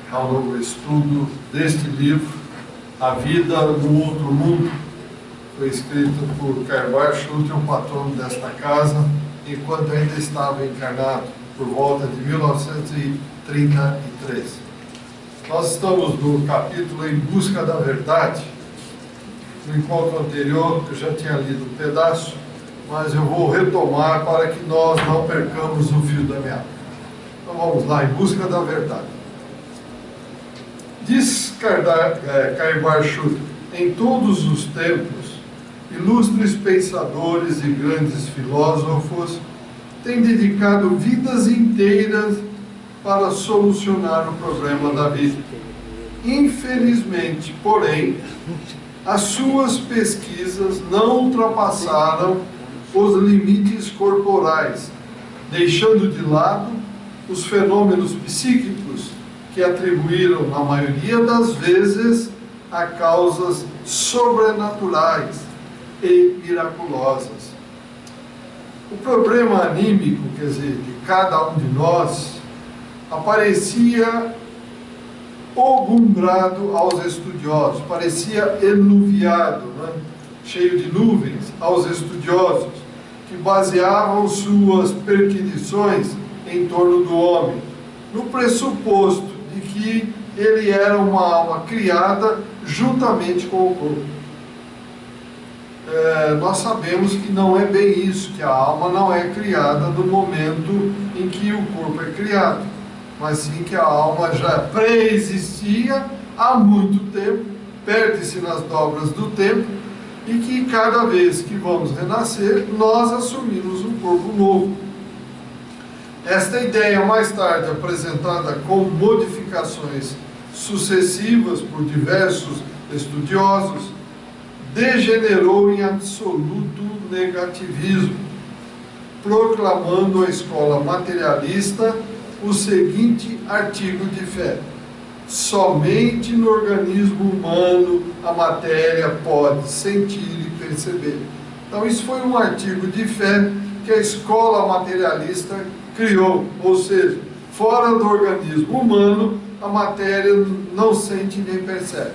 ao novo estudo deste livro, A Vida no Outro Mundo. Foi escrito por Karl Schulte, um patrono desta casa, enquanto ainda estava encarnado, por volta de 1933. Nós estamos no capítulo Em Busca da Verdade. No encontro anterior, eu já tinha lido um pedaço, mas eu vou retomar para que nós não percamos o fio da meada. Então vamos lá, Em Busca da Verdade. Diz Karl Schulte: em todos os tempos, ilustres pensadores e grandes filósofos têm dedicado vidas inteiras para solucionar o problema da vida. Infelizmente, porém, as suas pesquisas não ultrapassaram os limites corporais, deixando de lado os fenômenos psíquicos que atribuíram, na maioria das vezes, a causas sobrenaturais e miraculosas. O problema anímico, quer dizer, de cada um de nós, aparecia obumbrado aos estudiosos, parecia enuviado, né? Cheio de nuvens aos estudiosos, que baseavam suas perquisições em torno do homem, no pressuposto de que ele era uma alma criada juntamente com o corpo. Nós sabemos que não é bem isso, que a alma não é criada no momento em que o corpo é criado, mas sim que a alma já pré-existia há muito tempo, perde-se nas dobras do tempo, e que cada vez que vamos renascer, nós assumimos um corpo novo. Esta ideia, mais tarde apresentada com modificações sucessivas por diversos estudiosos, degenerou em absoluto negativismo, proclamando a escola materialista o seguinte artigo de fé: somente no organismo humano a matéria pode sentir e perceber. Então isso foi um artigo de fé que a escola materialista criou, ou seja, fora do organismo humano a matéria não sente nem percebe.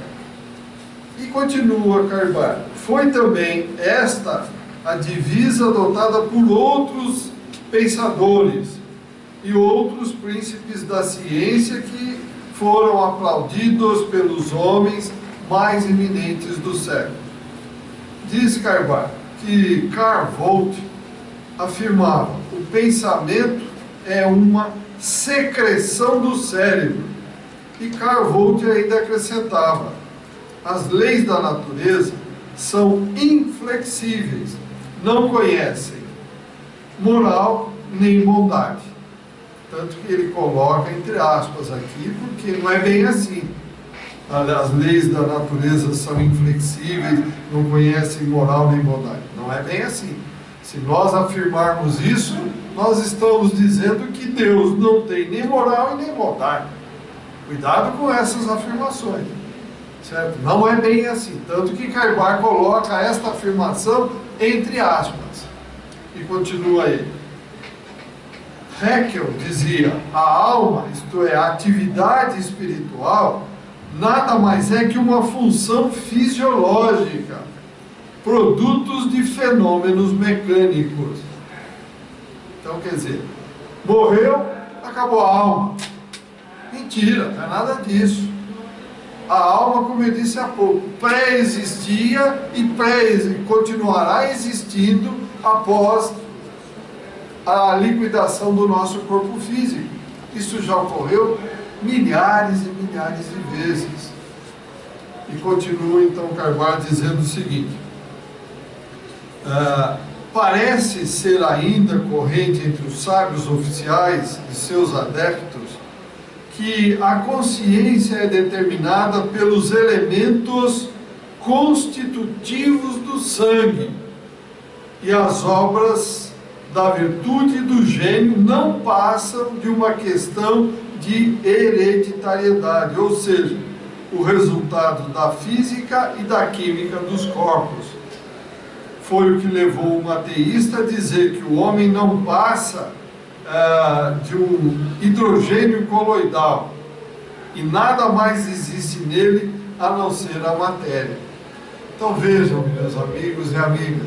E continua Karl: foi também esta a divisa adotada por outros pensadores e outros príncipes da ciência que foram aplaudidos pelos homens mais eminentes do século. Diz Karl que Carl Vogt afirmava: o pensamento é uma secreção do cérebro. E Carl Vogt ainda acrescentava: as leis da natureza são inflexíveis, não conhecem moral nem bondade. Tanto que ele coloca entre aspas aqui, porque não é bem assim. As leis da natureza são inflexíveis, não conhecem moral nem bondade. Não é bem assim. Se nós afirmarmos isso, nós estamos dizendo que Deus não tem nem moral e nem bondade. Cuidado com essas afirmações. Certo? Não é bem assim. Tanto que Karl coloca esta afirmação entre aspas. E continua aí. Haeckel dizia: a alma, isto é, a atividade espiritual, nada mais é que uma função fisiológica, produtos de fenômenos mecânicos. Então, quer dizer, morreu, acabou a alma. Mentira, não é nada disso. A alma, como eu disse há pouco, pré-existia e continuará existindo após a liquidação do nosso corpo físico. Isso já ocorreu milhares e milhares de vezes. E continua então Karl dizendo o seguinte: parece ser ainda corrente entre os sábios oficiais e seus adeptos que a consciência é determinada pelos elementos constitutivos do sangue, e as obras da virtude e do gênio não passam de uma questão de hereditariedade, ou seja, o resultado da física e da química dos corpos. Foi o que levou um ateísta a dizer que o homem não passa de um hidrogênio coloidal, e nada mais existe nele a não ser a matéria. Então vejam, meus amigos e amigas,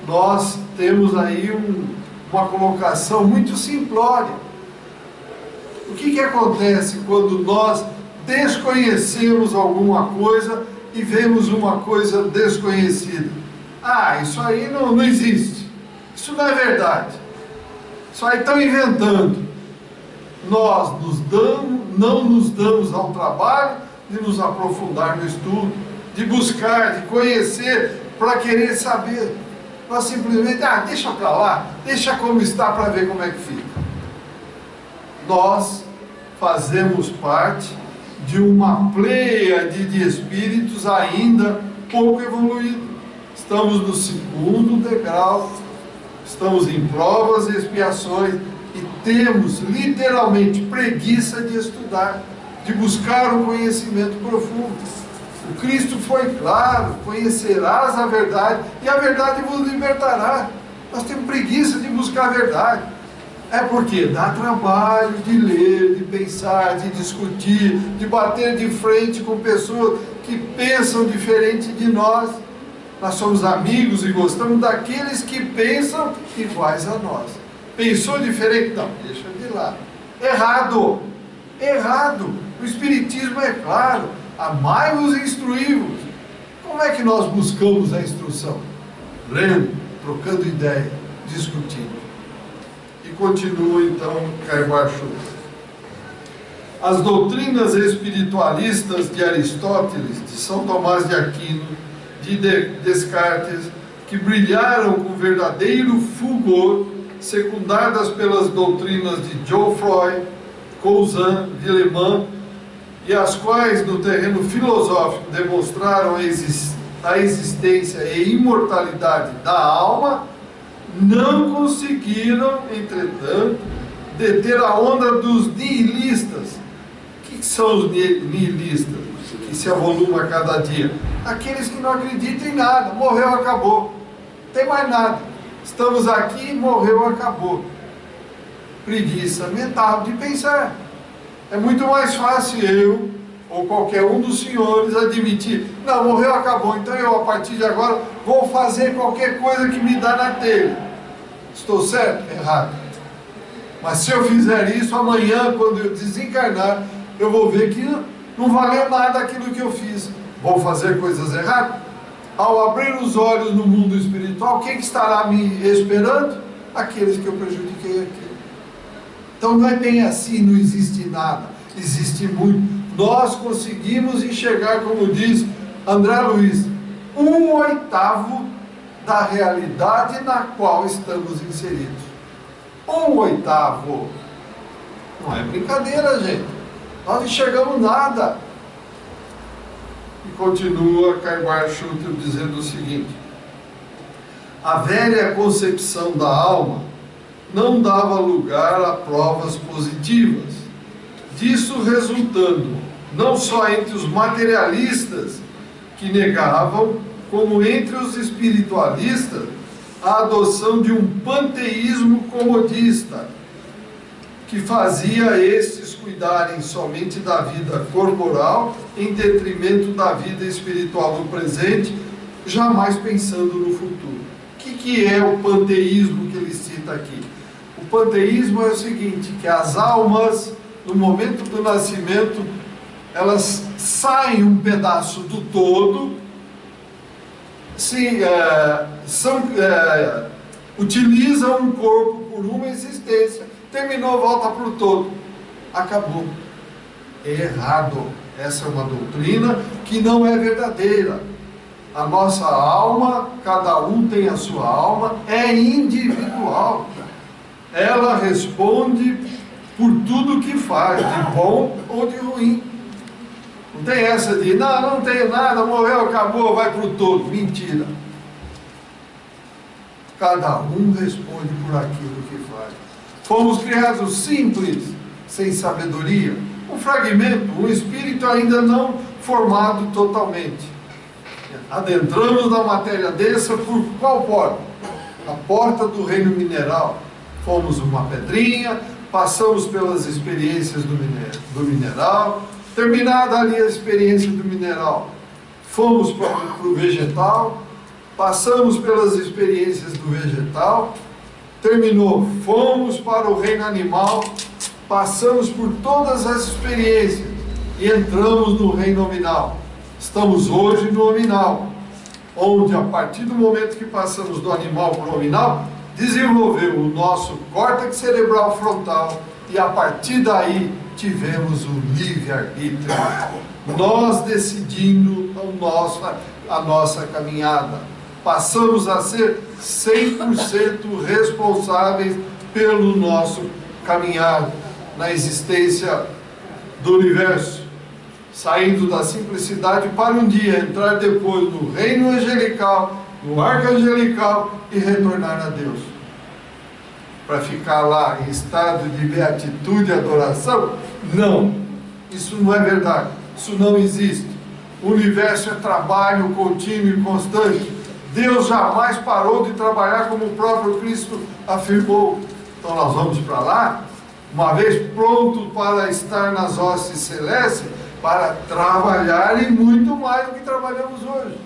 nós temos aí uma colocação muito simplória. O que acontece quando nós desconhecemos alguma coisa e vemos uma coisa desconhecida? Ah, isso aí não existe, isso não é verdade, isso aí estão inventando. Nós não nos damos ao trabalho de nos aprofundar no estudo, de buscar, de conhecer, para querer saber. Nós simplesmente, deixa para lá, deixa como está para ver como é que fica. Nós fazemos parte de uma pleiade de espíritos ainda pouco evoluídos. Estamos no segundo degrau, estamos em provas e expiações e temos literalmente preguiça de estudar, de buscar um conhecimento profundo. O Cristo foi claro: conhecerás a verdade e a verdade vos libertará. Nós temos preguiça de buscar a verdade. É porque dá trabalho de ler, de pensar, de discutir, de bater de frente com pessoas que pensam diferente de nós. Nós somos amigos e gostamos daqueles que pensam iguais a nós. Pensou diferente? Não, deixa de lá. Errado! Errado! O Espiritismo é claro: amai-vos e instruí-vos. Como é que nós buscamos a instrução? Lendo, trocando ideia, discutindo. E continua então Carvalho. As doutrinas espiritualistas de Aristóteles, de São Tomás de Aquino, de Descartes, que brilharam com verdadeiro fulgor, secundadas pelas doutrinas de Geoffroy, Cousin, Villemin, e as quais no terreno filosófico demonstraram a existência e imortalidade da alma, não conseguiram, entretanto, deter a onda dos nihilistas. O que são os nihilistas? Que se avolumam a cada dia. Aqueles que não acreditam em nada. Morreu, acabou. Não tem mais nada. Estamos aqui, morreu, acabou. Preguiça mental de pensar. É muito mais fácil eu ou qualquer um dos senhores admitir: não, morreu, acabou, então eu a partir de agora vou fazer qualquer coisa que me dá na telha. Estou certo? Errado. Mas se eu fizer isso, amanhã, quando eu desencarnar, eu vou ver que não valeu nada aquilo que eu fiz. Vou fazer coisas erradas? Ao abrir os olhos no mundo espiritual, quem que estará me esperando? Aqueles que eu prejudiquei aqui. Então não é bem assim, não existe nada, existe muito. Nós conseguimos enxergar, como diz André Luiz, 1/8 da realidade na qual estamos inseridos. 1/8. Não é brincadeira, gente. Nós não enxergamos nada. E continua Carvalho Schutter dizendo o seguinte: a velha concepção da alma não dava lugar a provas positivas, disso resultando, não só entre os materialistas que negavam, como entre os espiritualistas, a adoção de um panteísmo comodista, que fazia estes cuidarem somente da vida corporal, em detrimento da vida espiritual do presente, jamais pensando no futuro. O que é o panteísmo que ele cita aqui? O panteísmo é o seguinte: que as almas, no momento do nascimento, elas saem um pedaço do todo, utilizam um corpo por uma existência, terminou, volta para o todo, acabou. É errado. Essa é uma doutrina que não é verdadeira. A nossa alma, cada um tem a sua alma, é individual. Ela responde por tudo que faz, de bom ou de ruim. Não tem essa de, não tenho nada, morreu, acabou, vai para o todo. Mentira. Cada um responde por aquilo que faz. Fomos criados simples, sem sabedoria. Um fragmento, um espírito ainda não formado totalmente. Adentramos na matéria densa por qual porta? A porta do reino mineral. Fomos uma pedrinha, passamos pelas experiências do mineral, Terminada ali a experiência do mineral, fomos para o vegetal, passamos pelas experiências do vegetal, terminou, fomos para o reino animal, passamos por todas as experiências e entramos no reino nominal. Estamos hoje no nominal, onde a partir do momento que passamos do animal para o nominal, desenvolveu o nosso córtex cerebral frontal e a partir daí tivemos o livre-arbítrio. Nós decidindo a nossa caminhada. Passamos a ser 100% responsáveis pelo nosso caminhar na existência do universo, saindo da simplicidade para um dia entrar depois no reino angelical, no arco angelical e retornar a Deus. Para ficar lá em estado de beatitude e adoração? Não, isso não é verdade, isso não existe. O universo é trabalho contínuo e constante. Deus jamais parou de trabalhar, como o próprio Cristo afirmou. Então nós vamos para lá, uma vez pronto para estar nas hostes celestes, para trabalhar e muito mais do que trabalhamos hoje.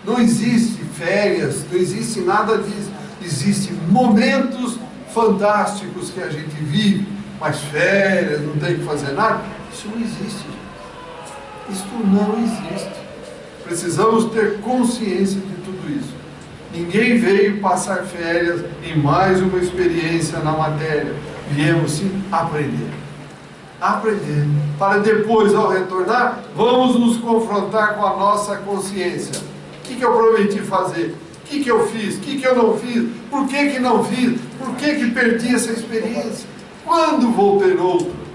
Não existe férias, não existe nada disso. Existem momentos fantásticos que a gente vive, mas férias, não tem que fazer nada. Isso não existe, gente. Isso não existe. Precisamos ter consciência de tudo isso. Ninguém veio passar férias em mais uma experiência na matéria. Viemos sim aprender. Aprender. Para depois, ao retornar, vamos nos confrontar com a nossa consciência. O que eu prometi fazer? O que eu fiz? O que eu não fiz? Por que não fiz? Por que perdi essa experiência? Quando vou ter outra?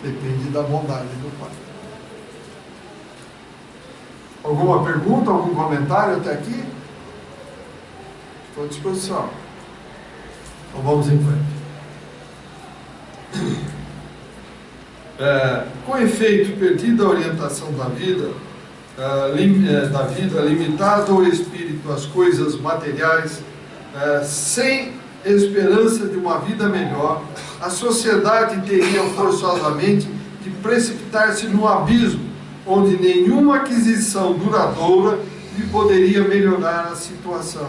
Depende da bondade do Pai. Alguma pergunta, algum comentário até aqui? Estou à disposição. Então vamos em frente. Com efeito, perdida a orientação da vida, limitado o espírito às coisas materiais, sem esperança de uma vida melhor, a sociedade teria forçosamente de precipitar-se no abismo, onde nenhuma aquisição duradoura lhe poderia melhorar a situação.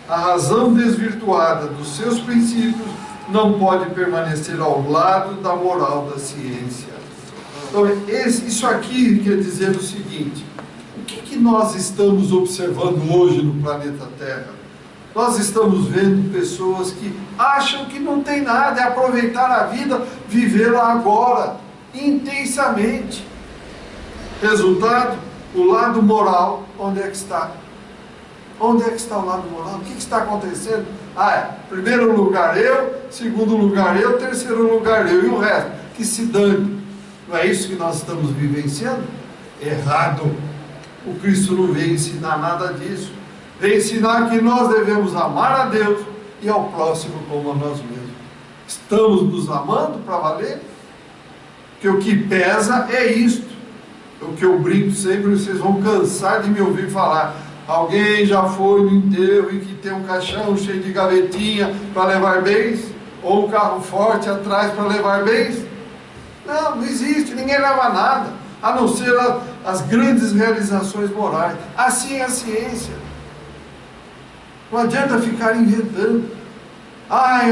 A razão desvirtuada dos seus princípios não pode permanecer ao lado da moral da ciência. Então, isso aqui quer dizer o seguinte: o que nós estamos observando hoje no planeta Terra? Nós estamos vendo pessoas que acham que não tem nada, é aproveitar a vida, vivê-la agora, intensamente. Resultado, o lado moral, onde é que está? Onde é que está o lado moral? O que está acontecendo? Primeiro lugar eu, segundo lugar eu, terceiro lugar eu, e o resto, que se dane. Não é isso que nós estamos vivenciando? Errado. O Cristo não veio ensinar nada disso. Veio ensinar que nós devemos amar a Deus e ao próximo como a nós mesmos. Estamos nos amando para valer? Porque o que pesa é isto. O que eu brinco sempre, vocês vão cansar de me ouvir falar. Alguém já foi no enterro e que tem um caixão cheio de gavetinha para levar bens? Ou um carro forte atrás para levar bens? Não, não existe, ninguém leva nada, a não ser as grandes realizações morais. Assim é a ciência. Não adianta ficar inventando.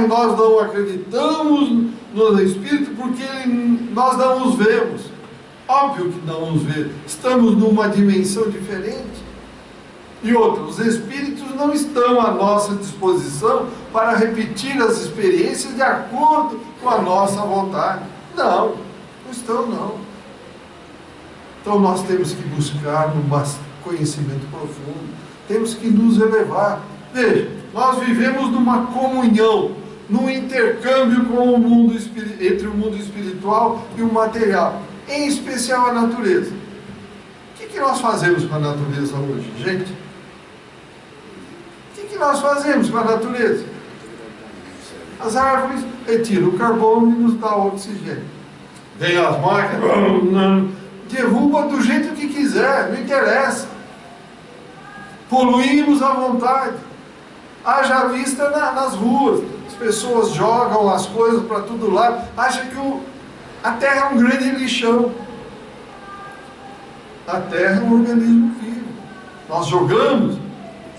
Nós não acreditamos no Espírito porque nós não os vemos. Óbvio que não os vemos. Estamos numa dimensão diferente. E outra, os Espíritos não estão à nossa disposição para repetir as experiências de acordo com a nossa vontade. Não estão, não. Então nós temos que buscar um conhecimento profundo. Temos que nos elevar. Veja, nós vivemos numa comunhão, num intercâmbio com o mundo entre o mundo espiritual e o material, em especial a natureza. O que nós fazemos com a natureza hoje, gente? O que nós fazemos com a natureza? As árvores retiram o carbono e nos dão o oxigênio. Vem as máquinas, derruba do jeito que quiser, não interessa. Poluímos à vontade. Haja vista nas ruas. As pessoas jogam as coisas para todo lado. Acha que A Terra é um grande lixão. A Terra é um organismo vivo. Nós jogamos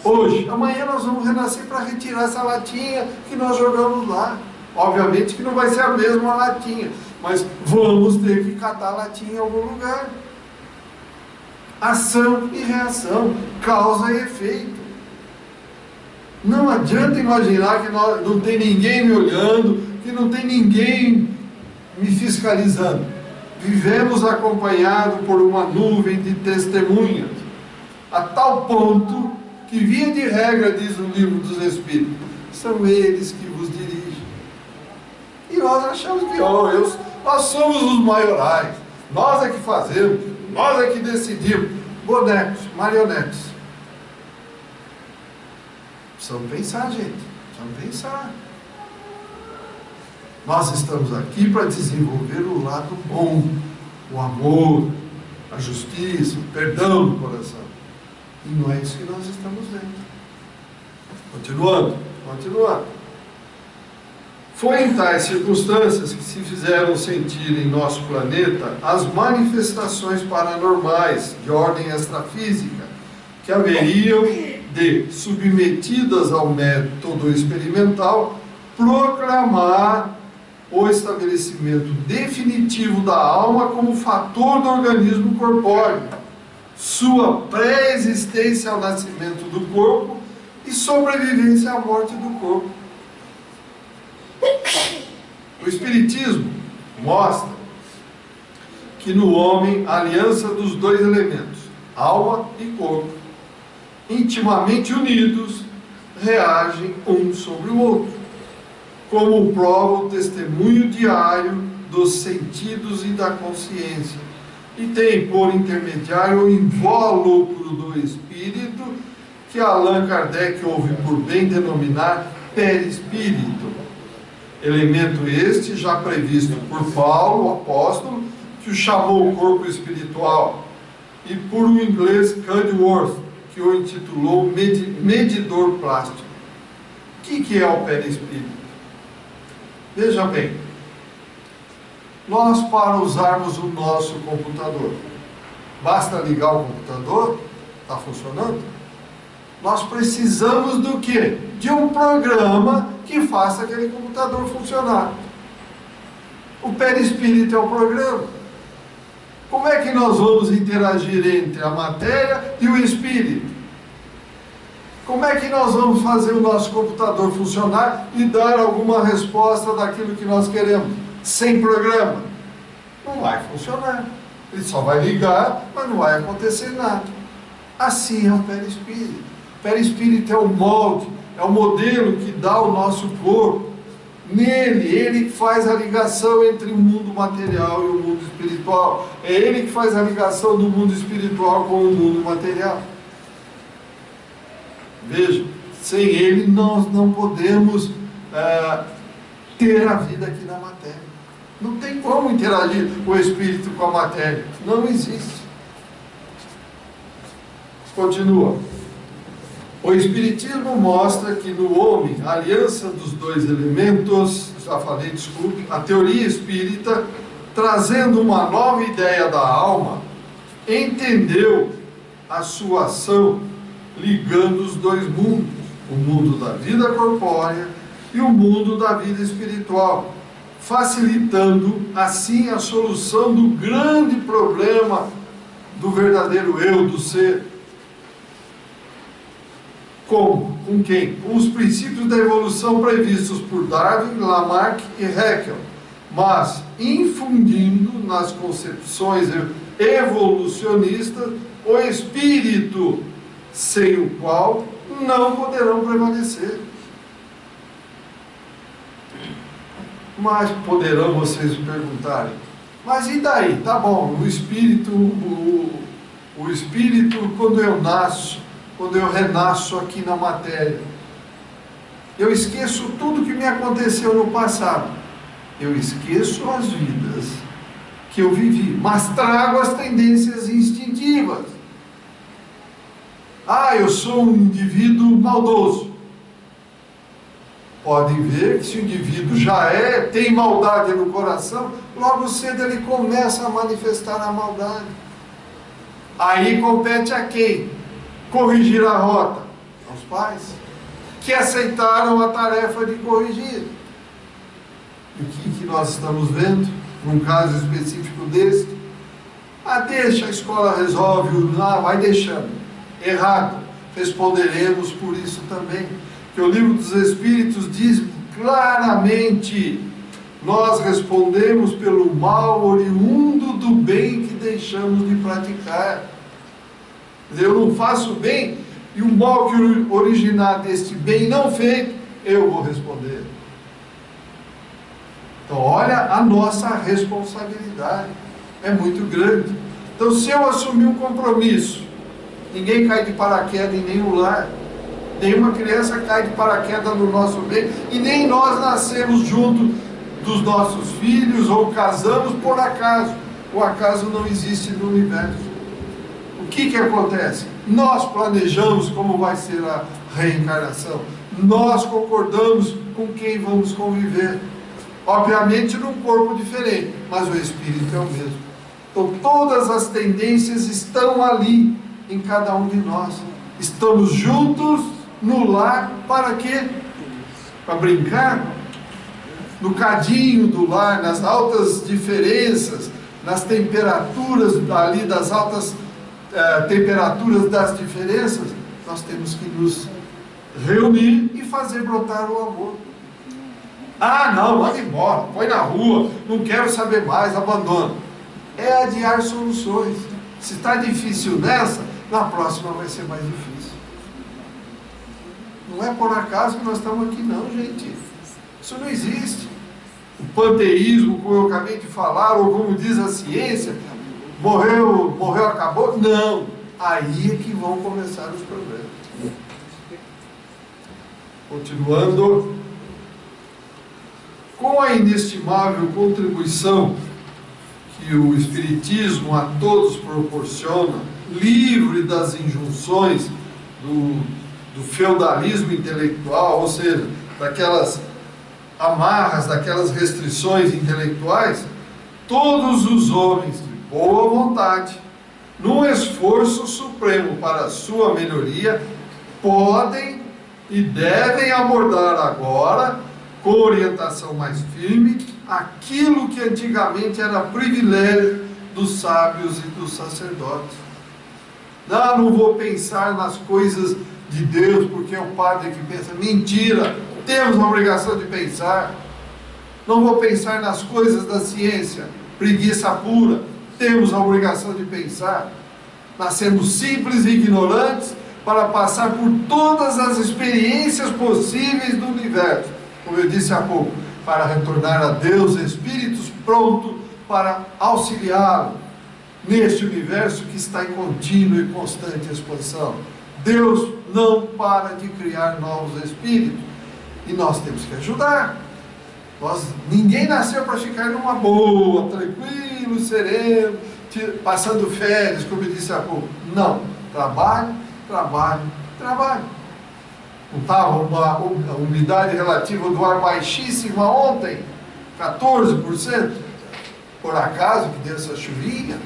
hoje, amanhã nós vamos renascer para retirar essa latinha que nós jogamos lá. Obviamente que não vai ser a mesma latinha, mas vamos ter que catar a latinha em algum lugar. Ação e reação, causa e efeito. Não adianta imaginar que não tem ninguém me olhando, que não tem ninguém me fiscalizando. Vivemos acompanhados por uma nuvem de testemunhas, a tal ponto que, via de regra, diz o livro dos Espíritos, são eles que vos dirigem. E nós achamos que nós somos os maiorais, nós é que fazemos, nós é que decidimos. Bonecos, marionetes. Precisamos pensar, gente, precisamos pensar. Nós estamos aqui para desenvolver o lado bom, o amor, a justiça, o perdão no coração. E não é isso que nós estamos vendo. Continuando. Foi em tais circunstâncias que se fizeram sentir em nosso planeta as manifestações paranormais de ordem extrafísica, que haveriam de, submetidas ao método experimental, proclamar o estabelecimento definitivo da alma como fator do organismo corpóreo, sua pré-existência ao nascimento do corpo e sobrevivência à morte do corpo. O Espiritismo mostra que no homem a aliança dos dois elementos, alma e corpo, intimamente unidos, reagem um sobre o outro, como prova o testemunho diário dos sentidos e da consciência, e tem por intermediário o invólucro do espírito, que Allan Kardec houve por bem denominar perispírito, elemento este já previsto por Paulo, o apóstolo, que o chamou corpo espiritual, e por um inglês, Cudworth, que o intitulou medidor plástico. O que é o perispírito? Veja bem, nós, para usarmos o nosso computador, basta ligar o computador, está funcionando? Nós precisamos do quê? De um programa que faça aquele computador funcionar. O perispírito é o programa. Como é que nós vamos interagir entre a matéria e o espírito? Como é que nós vamos fazer o nosso computador funcionar e dar alguma resposta daquilo que nós queremos? Sem programa? Não vai funcionar. Ele só vai ligar, mas não vai acontecer nada. Assim é o perispírito. O perispírito é o molde, é o modelo que dá o nosso corpo. Nele, ele que faz a ligação entre o mundo material e o mundo espiritual. É ele que faz a ligação do mundo espiritual com o mundo material. Veja, sem ele nós não podemos ter a vida aqui na matéria. Não tem como interagir o espírito com a matéria. Não existe. Continua. O Espiritismo mostra que no homem, a aliança dos dois elementos, já falei, desculpe, a teoria espírita, trazendo uma nova ideia da alma, entendeu a sua ação ligando os dois mundos, o mundo da vida corpórea e o mundo da vida espiritual, facilitando assim a solução do grande problema do verdadeiro eu, do ser. Como? Com quem? Com os princípios da evolução previstos por Darwin, Lamarck e Haeckel, mas infundindo nas concepções evolucionistas o espírito, sem o qual não poderão prevalecer. Mas poderão vocês perguntarem, mas e daí? Tá bom, o espírito, o espírito, quando eu nasço, quando eu renasço aqui na matéria, eu esqueço tudo que me aconteceu no passado. Eu esqueço as vidas que eu vivi, mas trago as tendências instintivas. Eu sou um indivíduo maldoso. podem ver que se o indivíduo já tem maldade no coração, logo cedo ele começa a manifestar a maldade. Aí compete a quem? Corrigir a rota? Aos pais, que aceitaram a tarefa de corrigir. E o que nós estamos vendo, num caso específico desse? Deixa, a escola resolve, vai deixando. Errado, responderemos por isso também. Que o livro dos Espíritos diz claramente: nós respondemos pelo mal oriundo do bem que deixamos de praticar. Eu não faço bem, e o mal que originar deste bem não feito, eu vou responder. Então olha a nossa responsabilidade, é muito grande. Então, se eu assumir um compromisso, ninguém cai de paraquedas em nenhum lar, nenhuma criança cai de paraquedas no nosso meio, e nem nós nascemos junto dos nossos filhos ou casamos por acaso. O acaso não existe no universo. O que acontece? Nós planejamos como vai ser a reencarnação, nós concordamos com quem vamos conviver, obviamente num corpo diferente, mas o espírito é o mesmo. Então todas as tendências estão ali em cada um de nós. Estamos juntos no lar para quê? Para brincar? No cadinho do lar, nas altas diferenças, nas temperaturas ali, das altas temperaturas das diferenças, nós temos que nos reunir e fazer brotar o amor. Não, manda embora, põe na rua, não quero saber mais, abandona. É adiar soluções. Se está difícil nessa, na próxima vai ser mais difícil. Não é por acaso que nós estamos aqui não, gente. Isso não existe. O panteísmo, como eu acabei de falar, ou como diz a ciência, morreu, acabou. Não. Aí é que vão começar os problemas. Continuando. Com a inestimável contribuição que o Espiritismo a todos proporciona, livre das injunções do feudalismo intelectual, ou seja, daquelas amarras, daquelas restrições intelectuais, todos os homens de boa vontade, num esforço supremo para a sua melhoria, podem e devem abordar agora, com orientação mais firme, aquilo que antigamente era privilégio dos sábios e dos sacerdotes. Não vou pensar nas coisas de Deus, porque é o padre que pensa. Mentira! Temos a obrigação de pensar. Não vou pensar nas coisas da ciência. Preguiça pura. Temos a obrigação de pensar. Nascemos simples e ignorantes para passar por todas as experiências possíveis do universo. Como eu disse há pouco, para retornar a Deus, espíritos prontos para auxiliá-lo neste universo que está em contínua e constante expansão. Deus não para de criar novos espíritos e nós temos que ajudar. Ninguém nasceu para ficar numa boa, tranquilo, sereno, passando férias, como eu disse há pouco. Não, trabalho, trabalho, trabalho. Não estava uma umidade relativa do ar baixíssima ontem? 14%? Por acaso que deu essa chuvinha?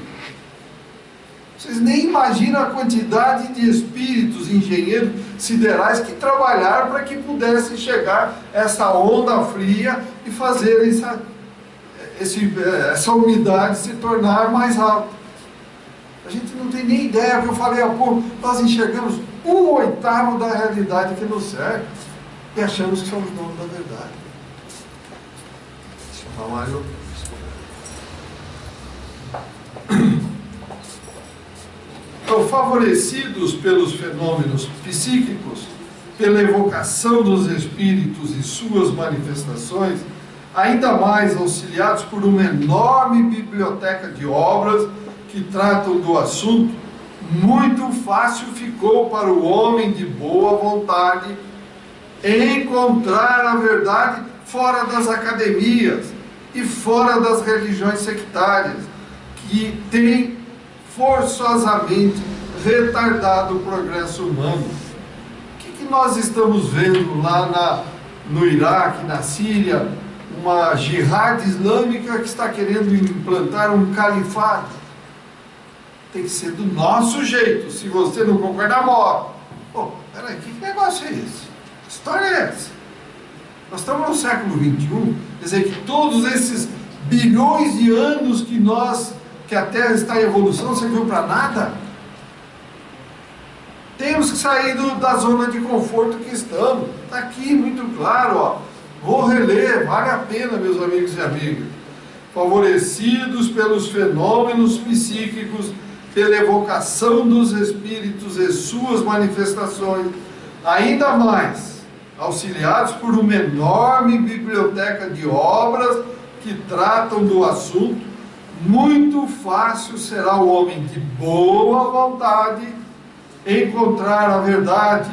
Vocês nem imaginam a quantidade de espíritos, engenheiros siderais que trabalharam para que pudesse chegar essa onda fria e fazer essa umidade se tornar mais alta. A gente não tem nem ideia, que eu falei há pouco, nós enxergamos 1/8 da realidade que nos cerca e achamos que somos donos da verdade. Então, favorecidos pelos fenômenos psíquicos, pela evocação dos espíritos e suas manifestações, ainda mais auxiliados por uma enorme biblioteca de obras que tratam do assunto, muito fácil ficou para o homem de boa vontade encontrar a verdade fora das academias e fora das religiões sectárias, que têm forçosamente retardado o progresso humano. O que nós estamos vendo lá no Iraque, na Síria, uma jihad islâmica que está querendo implantar um califado. Tem que ser do nosso jeito. Se você não concordar, morre. Pô, peraí, que negócio é esse? Que história é essa? Nós estamos no século XXI, quer dizer que todos esses bilhões de anos que a Terra está em evolução, não serviu para nada? Temos que sair da zona de conforto que estamos. Está aqui muito claro, ó. Vou reler, vale a pena, meus amigos e amigas. Favorecidos pelos fenômenos psíquicos, pela evocação dos espíritos e suas manifestações, ainda mais auxiliados por uma enorme biblioteca de obras que tratam do assunto, muito fácil será o homem de boa vontade encontrar a verdade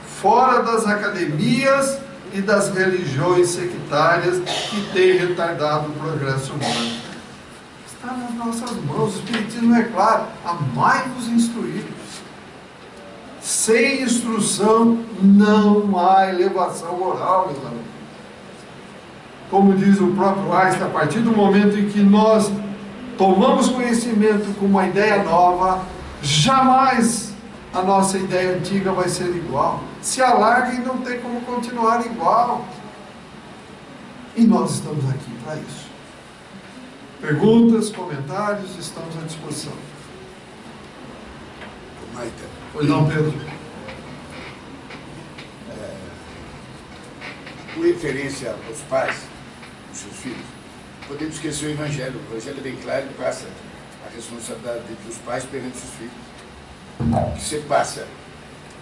fora das academias e das religiões sectárias que têm retardado o progresso humano. Está nas nossas mãos. O Espiritismo é claro: amai-vos instruídos. Sem instrução não há elevação moral, meus amigos. Como diz o próprio Einstein, a partir do momento em que nós tomamos conhecimento com uma ideia nova, jamais a nossa ideia antiga vai ser igual. Se alarga e não tem como continuar igual. E nós estamos aqui para isso. Perguntas, comentários, estamos à disposição. Pois não, Pedro? Com referência aos pais, os seus filhos, podemos esquecer o Evangelho. O Evangelho é bem claro que passa a responsabilidade dos pais perante os filhos. Que você passa,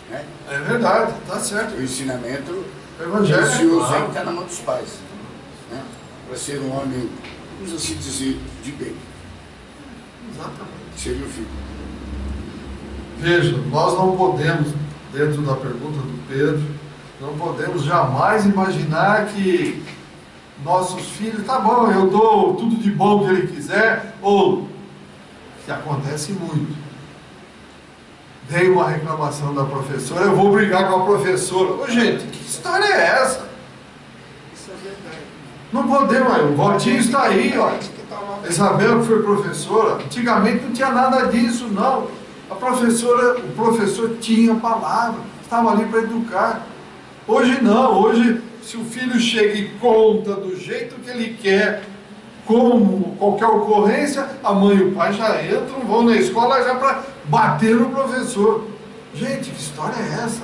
né? É verdade, está certo. O ensinamento o Evangelho religioso está na mão dos pais, né? Para ser um homem, vamos assim dizer, de bem. Exatamente. Seria o filho. Veja, nós não podemos, dentro da pergunta do Pedro, não podemos jamais imaginar que nossos filhos, tá bom, eu dou tudo de bom que ele quiser, ou, que acontece muito, vem uma reclamação da professora, eu vou brigar com a professora. Ô gente, que história é essa? Isso é verdade. Não podemos, o Valtinho está aí, ó. Isabel, que foi professora, antigamente não tinha nada disso, não. A professora, o professor tinha palavra, estava ali para educar. Hoje não, hoje se o filho chega e conta do jeito que ele quer, como qualquer ocorrência, a mãe e o pai já entram, vão na escola já para bater no professor. Gente, que história é essa?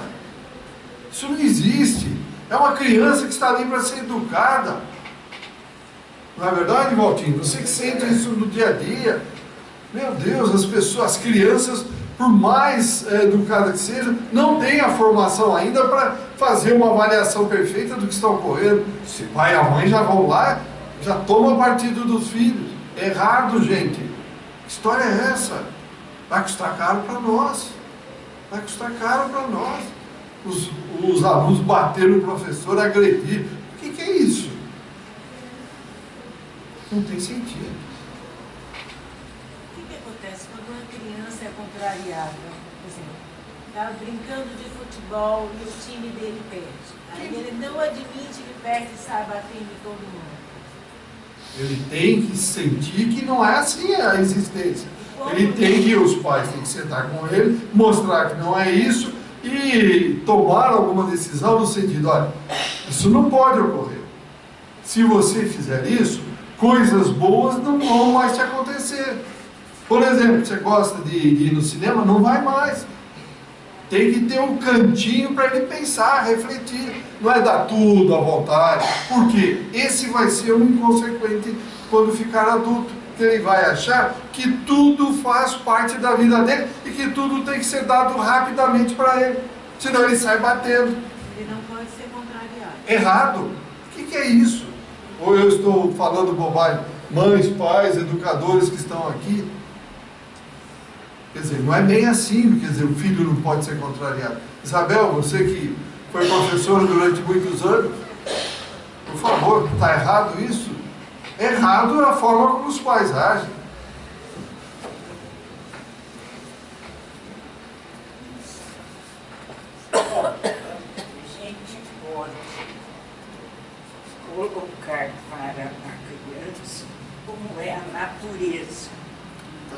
Isso não existe. É uma criança que está ali para ser educada. Não é verdade, Valtinho? Você que sente isso no dia a dia. Meu Deus, as pessoas, as crianças, por mais educadas que sejam, não têm a formação ainda para fazer uma avaliação perfeita do que está ocorrendo. Se o pai e a mãe já vão lá, já tomam partido dos filhos. Errado, gente. Que história é essa? Vai custar caro para nós. Vai custar caro para nós. Os alunos bateram no professor, agredir. O que é isso? Não tem sentido. O que acontece quando uma criança é contrariada? Por exemplo, está brincando de futebol e o time dele perde. Aí ele não admite que perde e sai batendo em todo mundo. Ele tem que sentir que não é assim a existência. Ele tem que, os pais têm que sentar com ele, mostrar que não é isso e tomar alguma decisão no sentido, olha, isso não pode ocorrer. Se você fizer isso, coisas boas não vão mais te acontecer. Por exemplo, você gosta de ir no cinema, não vai mais. Tem que ter um cantinho para ele pensar, refletir. Não é dar tudo à vontade. Porque esse vai ser um inconsequente quando ficar adulto. Porque ele vai achar que tudo faz parte da vida dele e que tudo tem que ser dado rapidamente para ele. Senão ele sai batendo. Ele não pode ser contrariado. Errado. O que é isso? Ou eu estou falando bobagem? Mães, pais, educadores que estão aqui. Quer dizer, não é bem assim, quer dizer, o filho não pode ser contrariado. Isabel, você que foi professora durante muitos anos, por favor, está errado isso? Errado é a forma como os pais agem. Gente forte,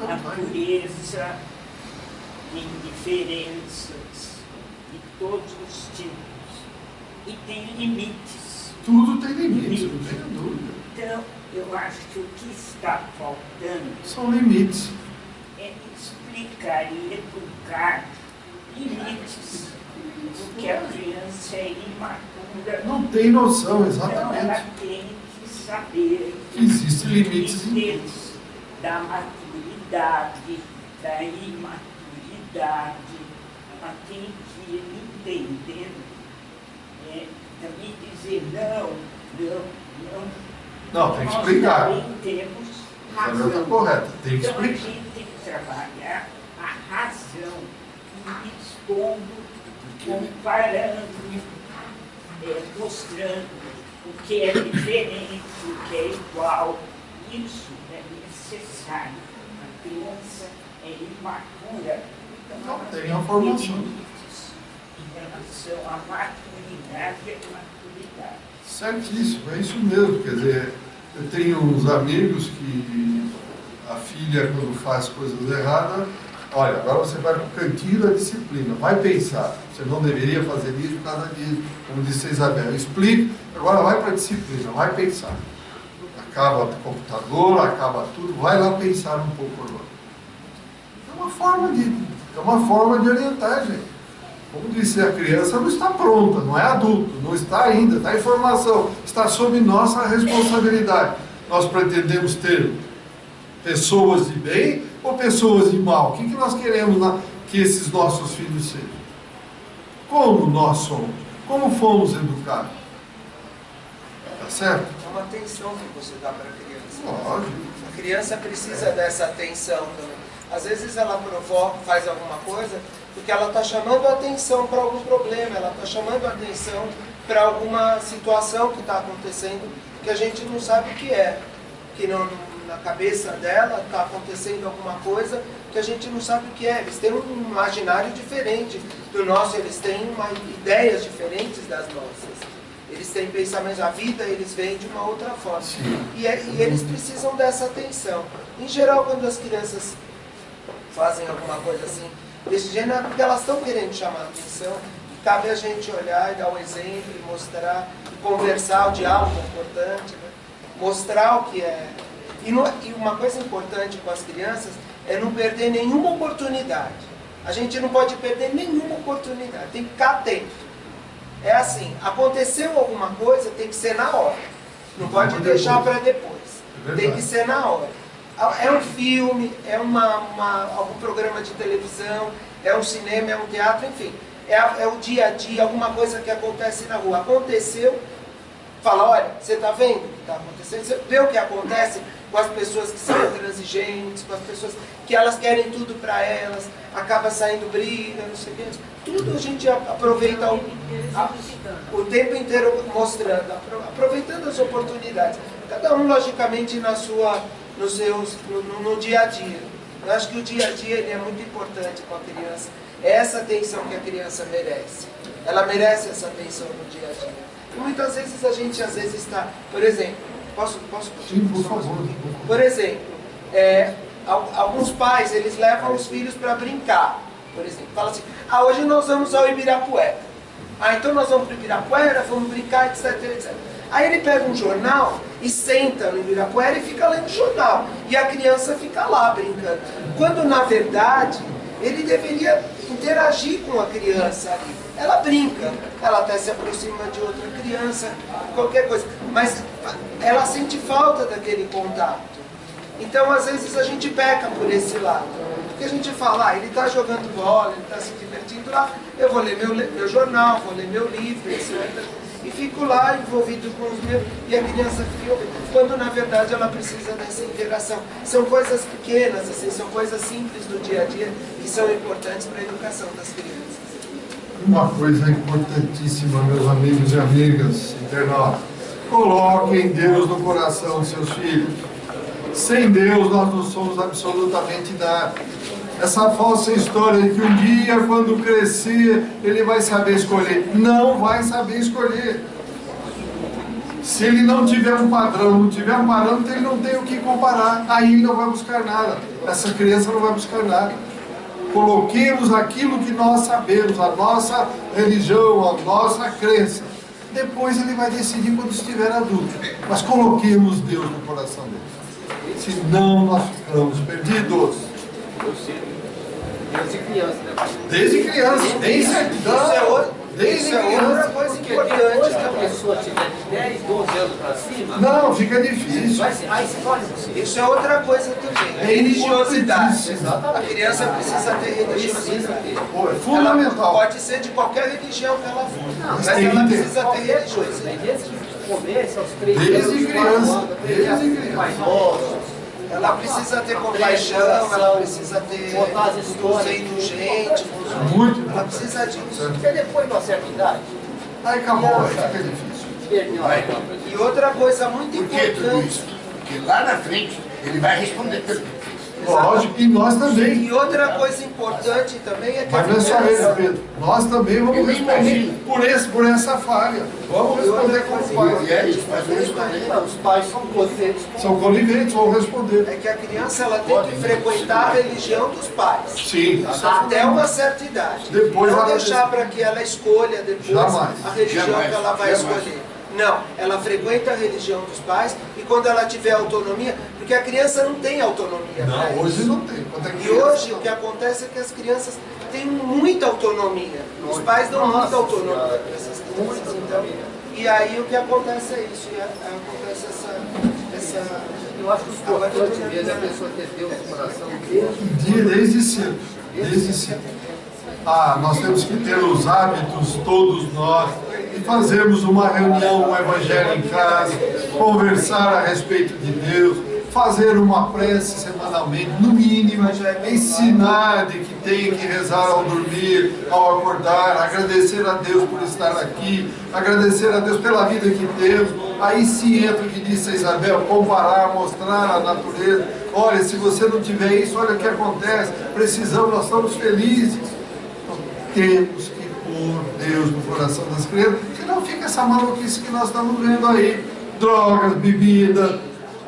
natureza tem diferenças de todos os tipos e tem limites. Tudo tem limites, não tenha dúvida. Então, eu acho que o que está faltando São limites. é explicar e educar limites, porque a criança é imatura. Não tem noção, Então, ela exatamente. tem que saber Existem limites em limites da maturidade, da imaturidade. Ela tem que ir entendendo, também dizer não. Não, tem que explicar. Nós também temos Está razão. correto, tem que Então a explicar. gente tem que trabalhar a razão, expondo, comparando, mostrando o que é diferente, o que é igual. Isso é necessário. A criança é imatura, então Não ela tem a formação. limites em relação à maturidade e à maturidade. Certíssimo, é isso mesmo. Quer dizer, eu tenho uns amigos que a filha, quando faz coisas erradas, olha, agora você vai para o cantinho da disciplina, vai pensar, você não deveria fazer isso por causa disso, como disse a Isabel, explica, agora vai para a disciplina, vai pensar. Acaba o computador, acaba tudo, vai lá pensar um pouco agora. É uma forma de orientar, gente. Como disse, a criança não está pronta, não é adulto, não está ainda, está em formação, está sob nossa responsabilidade. Nós pretendemos ter pessoas de bem ou pessoas de mal? O que nós queremos que esses nossos filhos sejam? Como nós somos? Como fomos educados? Tá certo? É uma atenção que você dá para a criança. Lógico. A criança precisa dessa atenção também. Às vezes ela provoca, faz alguma coisa, porque ela está chamando a atenção para algum problema, ela está chamando a atenção para alguma situação que está acontecendo, que a gente não sabe o que é. Que na cabeça dela está acontecendo alguma coisa que a gente não sabe o que é. Eles têm um imaginário diferente do nosso, eles têm ideias diferentes das nossas. Eles têm pensamentos, a vida eles veem de uma outra forma. E eles precisam dessa atenção. Em geral, quando as crianças fazem alguma coisa assim, desse gênero, é porque elas estão querendo chamar a atenção. E cabe a gente olhar e dar um exemplo, e mostrar, e conversar, o diálogo é importante, né? Mostrar o que é. E uma coisa importante com as crianças é não perder nenhuma oportunidade. A gente não pode perder nenhuma oportunidade, tem que ficar atento. É assim, aconteceu alguma coisa, tem que ser na hora. Não pode deixar para depois. Tem que ser na hora. É um filme, é algum programa de televisão, é um cinema, é um teatro, enfim. É o dia a dia, alguma coisa que acontece na rua. Aconteceu, fala, olha, você está vendo o que está acontecendo? Você vê o que acontece com as pessoas que são intransigentes, com as pessoas que elas querem tudo para elas, acaba saindo briga, não sei o que. Tudo a gente aproveita o tempo inteiro mostrando, aproveitando as oportunidades. Cada um, logicamente, no dia a dia. Eu acho que o dia a dia ele é muito importante com a criança. É essa atenção que a criança merece. Ela merece essa atenção no dia a dia. E muitas vezes a gente está, por exemplo, posso Sim, por favor. Por exemplo, alguns pais eles levam os filhos para brincar. Por exemplo, fala assim, hoje nós vamos ao Ibirapuera. Então nós vamos para o Ibirapuera, vamos brincar, etc, etc. Aí ele pega um jornal e senta no Ibirapuera e fica lendo o jornal. E a criança fica lá brincando. Quando, na verdade, ele deveria interagir com a criança ali. Ela brinca, ela até se aproxima de outra criança, qualquer coisa. Mas ela sente falta daquele contato. Então, às vezes, a gente peca por esse lado. Porque a gente fala, ele está jogando bola, ele está se divertindo lá, eu vou ler meu jornal, vou ler meu livro, etc. E fico lá envolvido com os meus, e a criança fica ouvindo, quando na verdade ela precisa dessa interação. São coisas pequenas, assim, são coisas simples do dia a dia que são importantes para a educação das crianças. Uma coisa importantíssima, meus amigos e amigas internautas, coloquem Deus no coração dos seus filhos. Sem Deus nós não somos absolutamente nada. Essa falsa história de que um dia, quando crescer, ele vai saber escolher. Não vai saber escolher. Se ele não tiver um padrão, não tiver um parâmetro, ele não tem o que comparar. Aí ele não vai buscar nada. Essa criança não vai buscar nada. Coloquemos aquilo que nós sabemos, a nossa religião, a nossa crença. Depois ele vai decidir quando estiver adulto. Mas coloquemos Deus no coração dele. Senão nós ficamos perdidos. Desde criança, né? Desde criança, desde Isso é outra coisa importante Depois que a também. pessoa tiver de 10, 12 anos para cima, Não, fica difícil. aí se torna possível. Isso é outra coisa também. É Religiosidade. importantíssimo. A criança precisa ter religiosidade. Pô, é Ela fundamental. pode ser de qualquer religião que ela for. Mas tem ela que ter. precisa ter Qualquer coisa, religiosidade. desde que começa aos 3 Desde anos, criança, 4 anos, desde criança. mais novos, Ela precisa ter compaixão, ela precisa ter botar as histórias, ser indulgente. Muito Ela importante. precisa disso. porque depois de uma certa idade, Aí acabou, aí fica difícil. perdeu a E outra coisa muito Por que tudo importante. isso? Porque lá na frente ele vai responder pelo que fez. Lógico, e nós também. E outra coisa importante também é que a Mas não é só ele, criança. Pedro. Nós também vamos Eu responder imagino. por essa falha. Vamos responder como pai. E aí os pais vão responder. Não, os pais são coniventes com São coniventes, vão responder. É que a criança ela tem que frequentar a religião dos pais. Sim. Até uma certa idade. Depois não ela deixar para que ela escolha depois Jamais. a religião Jamais. que ela vai Jamais. escolher. Não, ela frequenta a religião dos pais e quando ela tiver autonomia, porque a criança não tem autonomia. pra Não, hoje isso. não tem. Quando é E criança, hoje o que acontece é que as crianças têm muita autonomia. Os pais dão muita autonomia para essas crianças. Então, e aí o que acontece é isso. E acontece essa Eu acho que o importante mesmo é a pessoa ter Deus no coração desde cedo. Desde cedo. Nós temos que ter os hábitos, todos nós, de fazermos uma reunião, um evangelho em casa, conversar a respeito de Deus, fazer uma prece semanalmente, no mínimo, ensinar de que tem que rezar ao dormir, ao acordar, agradecer a Deus por estar aqui, agradecer a Deus pela vida que temos. Aí sim entra o que disse a Isabel, comparar, mostrar a natureza. Olha, se você não tiver isso, olha o que acontece, precisamos, nós estamos felizes. Temos que pôr Deus no coração das crianças, senão fica essa maluquice que nós estamos vendo aí, drogas, bebida,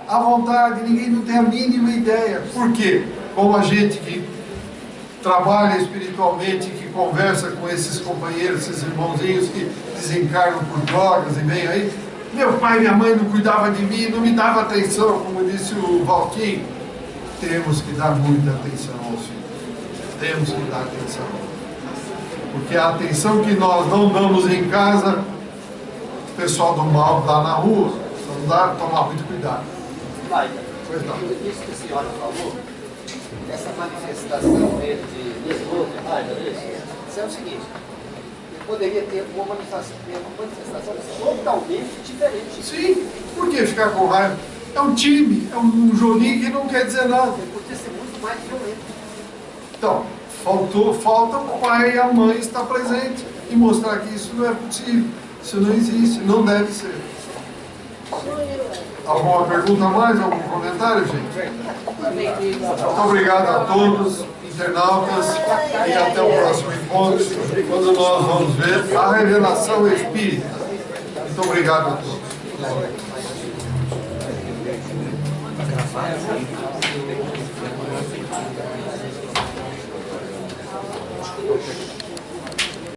à vontade, ninguém não tem a mínima ideia. Por quê? Como a gente que trabalha espiritualmente, que conversa com esses companheiros, esses irmãozinhos que desencarnam por drogas e vem aí, meu pai e minha mãe não cuidavam de mim, não me davam atenção, como disse o Valquim. Temos que dar muita atenção aos filhos, temos que dar atenção. Porque a atenção que nós não damos em casa, o pessoal do mal dá na rua. Então dá tomar muito cuidado. Vai, Pois não. isso que a senhora falou, essa manifestação dele de lesou, de raiva, isso é o seguinte, ele poderia ter uma manifestação totalmente diferente. Sim, por que ficar com raiva? É um time, é um joguinho que não quer dizer nada. Ele podia ser muito mais violento. Então, falta o pai e a mãe estar presentes e mostrar que isso não é possível, isso não existe, não deve ser. Alguma pergunta a mais? Algum comentário, gente? Muito obrigado a todos, internautas, e até o próximo encontro, quando nós vamos ver a revelação espírita. Muito obrigado a todos.